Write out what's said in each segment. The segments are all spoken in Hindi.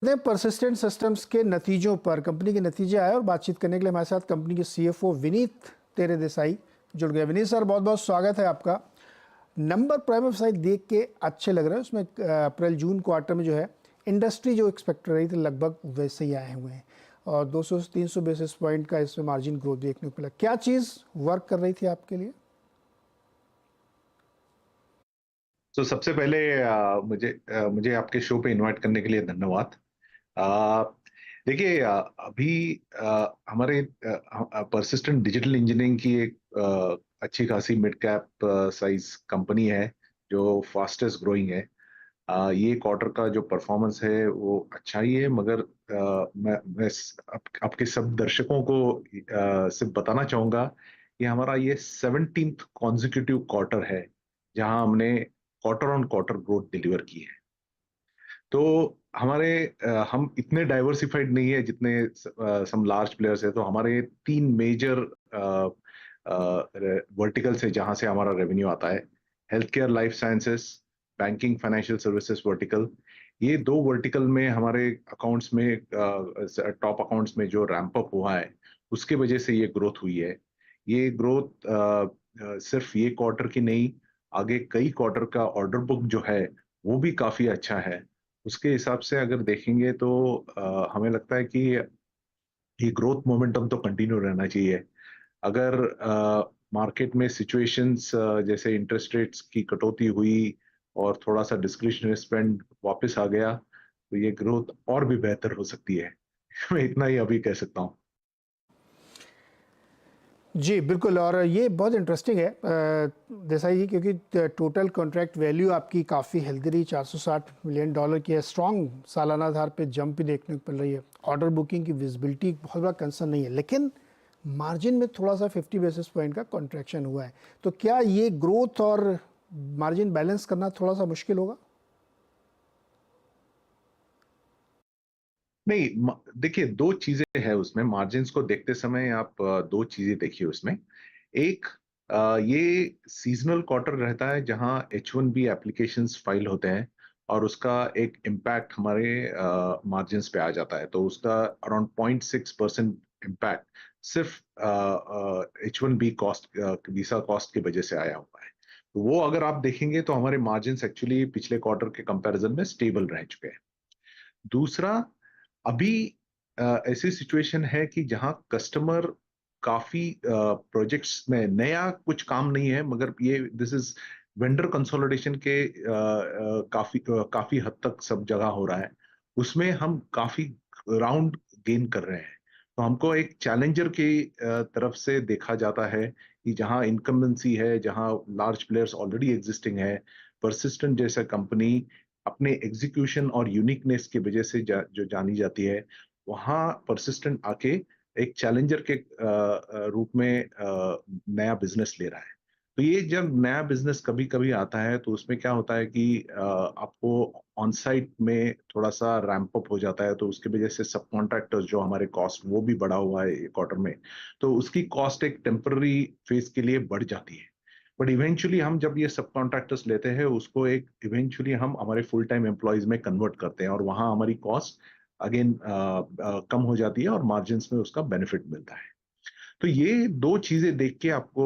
परसिस्टेंट सिस्टम्स के नतीजों पर कंपनी के नतीजे आए और बातचीत करने के लिए हमारे साथ कंपनी के सीएफओ विनीत तेरे देसाई जुड़ गए। विनीत सर, बहुत बहुत स्वागत है आपका। नंबर प्राइम साइड देख के अच्छे लग रहे हैं। उसमें अप्रैल जून क्वार्टर में जो है इंडस्ट्री जो एक्सपेक्ट कर रही थी लगभग वैसे ही आए हुए हैं और 200 से 300 बेसिस पॉइंट का इसमें मार्जिन ग्रोथ देखने को मिला। क्या चीज़ वर्क कर रही थी आपके लिए? तो सबसे पहले मुझे आपके शो पे इनवाइट करने के लिए धन्यवाद। अ, देखिए, अभी हमारे परसिस्टेंट डिजिटल इंजीनियरिंग की एक अच्छी खासी मिड कैप साइज कंपनी है जो फास्टेस्ट ग्रोइंग है। ये क्वार्टर का जो परफॉर्मेंस है वो अच्छा ही है, मगर आपके सब दर्शकों को सिर्फ बताना चाहूंगा कि हमारा ये 17th कॉन्जिक्यूटिव क्वार्टर है जहां हमने quarter on quarter growth deliver की है। तो हम इतने डाइवर्सिफाइड नहीं है जितने सम लार्ज प्लेयर्स है। तो हमारे तीन मेजर वर्टिकल से जहां से हमारा रेवेन्यू आता है, health care, life sciences, banking, financial services vertical. ये दो वर्टिकल में हमारे अकाउंट्स में, टॉप अकाउंट्स में जो रैंप अप हुआ है उसके वजह से ये ग्रोथ हुई है। ये ग्रोथ सिर्फ ये क्वार्टर की नहीं, आगे कई क्वार्टर का ऑर्डर बुक जो है वो भी काफी अच्छा है। उसके हिसाब से अगर देखेंगे तो हमें लगता है कि ये ग्रोथ मोमेंटम तो कंटिन्यू रहना चाहिए। अगर मार्केट में सिचुएशंस जैसे इंटरेस्ट रेट्स की कटौती हुई और थोड़ा सा डिस्क्रिशनरी स्पेंड वापस आ गया तो ये ग्रोथ और भी बेहतर हो सकती है। मैं इतना ही अभी कह सकता हूँ। जी बिल्कुल, और ये बहुत इंटरेस्टिंग है देसाई जी, क्योंकि टोटल कॉन्ट्रैक्ट वैल्यू आपकी काफ़ी हेल्दी रही, $460 मिलियन की है। स्ट्रॉन्ग सालाना आधार पे जंप भी देखने को मिल रही है। ऑर्डर बुकिंग की विजिबिलिटी बहुत बड़ा कंसर्न नहीं है, लेकिन मार्जिन में थोड़ा सा 50 बेसिस पॉइंट का कॉन्ट्रैक्शन हुआ है। तो क्या ये ग्रोथ और मार्जिन बैलेंस करना थोड़ा सा मुश्किल होगा? नहीं, देखिए, दो चीजें हैं उसमें। मार्जिन्स को देखते समय आप दो चीजें देखिए उसमें। एक, ये सीजनल क्वार्टर रहता है जहां H1B एप्लीकेशंस फाइल होते हैं और उसका एक इम्पैक्ट हमारे मार्जिन्स पे आ जाता है। तो उसका अराउंड 0.6% इम्पैक्ट सिर्फ H1B कॉस्ट, वीसा कॉस्ट की वजह से आया हुआ है। तो वो अगर आप देखेंगे तो हमारे मार्जिन्स एक्चुअली पिछले क्वार्टर के कंपैरिजन में स्टेबल रह चुके हैं। दूसरा, अभी ऐसी सिचुएशन है कि जहां कस्टमर काफी प्रोजेक्ट्स में, नया कुछ काम नहीं है मगर ये दिस इज वेंडर कंसोलिडेशन के काफी हद तक सब जगह हो रहा है। उसमें हम काफी राउंड गेन कर रहे हैं। तो हमको एक चैलेंजर की तरफ से देखा जाता है कि जहां इनकम्बेंसी है, जहां लार्ज प्लेयर्स ऑलरेडी एग्जिस्टिंग है, परसिस्टेंट जैसा कंपनी अपने एग्जीक्यूशन और यूनिकनेस की वजह से जो जानी जाती है, वहां परसिस्टेंट आके एक चैलेंजर के रूप में नया बिजनेस ले रहा है। तो ये जब नया बिजनेस कभी कभी आता है तो उसमें क्या होता है कि आपको ऑन साइट में थोड़ा सा रैंप अप हो जाता है, तो उसकी वजह से सब कॉन्ट्रैक्टर्स जो हमारे कॉस्ट वो भी बढ़ा हुआ है क्वार्टर में। तो उसकी कॉस्ट एक टेम्पररी फेज के लिए बढ़ जाती है। बट इवेंचुअली हम जब ये सब कॉन्ट्रैक्टर्स लेते हैं उसको एक इवेंचुअली हम हमारे फुल टाइम एम्प्लॉयज में कन्वर्ट करते हैं और वहां हमारी कॉस्ट अगेन कम हो जाती है और मार्जिन्स में उसका बेनिफिट मिलता है। तो ये दो चीजें देख के आपको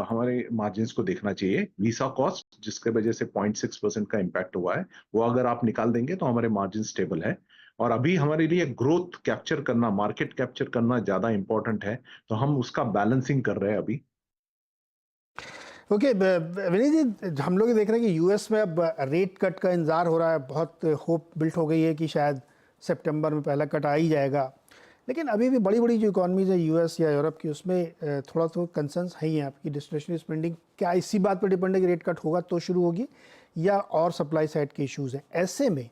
हमारे मार्जिन्स को देखना चाहिए। वीसा कॉस्ट जिसके वजह से 0.6% का इम्पैक्ट हुआ है, वो अगर आप निकाल देंगे तो हमारे मार्जिन स्टेबल है। और अभी हमारे लिए ग्रोथ कैप्चर करना, मार्केट कैप्चर करना ज्यादा इंपॉर्टेंट है। तो हम उसका बैलेंसिंग कर रहे हैं अभी। ओके विनीत जी, हम लोग ये देख रहे हैं कि यूएस में अब रेट कट का इंतज़ार हो रहा है। बहुत होप बिल्ट हो गई है कि शायद सितंबर में पहला कट आ ही जाएगा, लेकिन अभी भी बड़ी बड़ी जो इकॉनमीज है यूएस या यूरोप की, उसमें थोड़ा तो कंसर्न्स है ही हैं। आपकी डिस्क्रिशनरी स्पेंडिंग क्या इसी बात पर डिपेंड है कि रेट कट होगा तो शुरू होगी, या और सप्लाई साइड के इश्यूज़ हैं? ऐसे में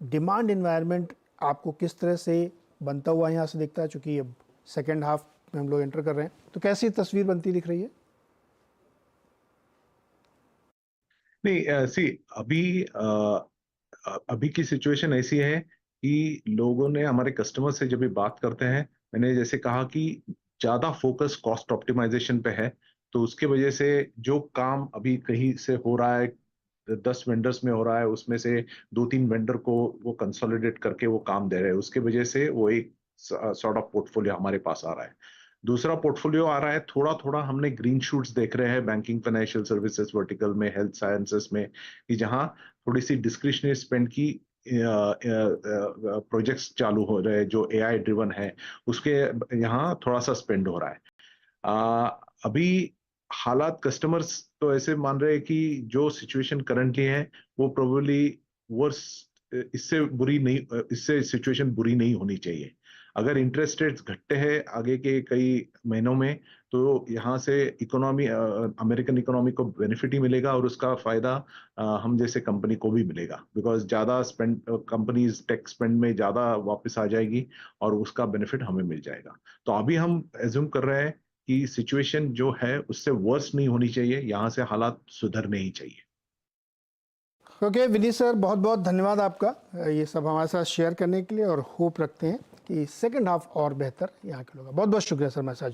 डिमांड इन्वायरमेंट आपको किस तरह से बनता हुआ यहाँ से दिखता है? चूँकि अब सेकेंड हाफ में हम लोग एंटर कर रहे हैं, तो कैसी तस्वीर बनती दिख रही है? नहीं, सी, अभी अभी की सिचुएशन ऐसी है कि लोगों ने, हमारे कस्टमर से जब भी बात करते हैं, मैंने जैसे कहा कि ज्यादा फोकस कॉस्ट ऑप्टिमाइजेशन पे है। तो उसके वजह से जो काम अभी कहीं से हो रहा है 10 वेंडर्स में हो रहा है, उसमें से 2-3 वेंडर को वो कंसोलिडेट करके वो काम दे रहे हैं, उसके वजह से वो एक सॉर्ट ऑफ पोर्टफोलियो हमारे पास आ रहा है। दूसरा पोर्टफोलियो आ रहा है, थोड़ा-थोड़ा हमने ग्रीन शूट्स देख रहे हैं बैंकिंग, फाइनेंशियल सर्विसेज वर्टिकल में, हेल्थ साइंसेस में, कि जहां थोड़ी-सी डिस्क्रिशनरी स्पेंड की प्रोजेक्ट्स चालू हो रहे हैं जो एआई ड्रिवन है, उसके यहाँ थोड़ा-सा स्पेंड हो रहा है। अभी हालात कस्टमर्स तो ऐसे मान रहे हैं कि जो सिचुएशन करंटली है वो प्रोबेबली वर्स, इससे सिचुएशन बुरी नहीं होनी चाहिए। अगर इंटरेस्ट रेट्स घटते हैं आगे के कई महीनों में, तो यहाँ से इकोनॉमी, अमेरिकन इकोनॉमी को बेनिफिट ही मिलेगा और उसका फायदा हम जैसे कंपनी को भी मिलेगा, बिकॉज ज्यादा स्पेंड, कंपनीज टेक स्पेंड में ज्यादा वापस आ जाएगी और उसका बेनिफिट हमें मिल जाएगा। तो अभी हम एज्यूम कर रहे हैं कि सिचुएशन जो है उससे वर्स नहीं होनी चाहिए, यहाँ से हालात सुधरने ही चाहिए। ओके विनीत सर, बहुत बहुत धन्यवाद आपका ये सब हमारे साथ शेयर करने के लिए, और होप रखते हैं कि सेकंड हाफ और बेहतर यहाँ के लोग। बहुत बहुत शुक्रिया सर, मैं साथ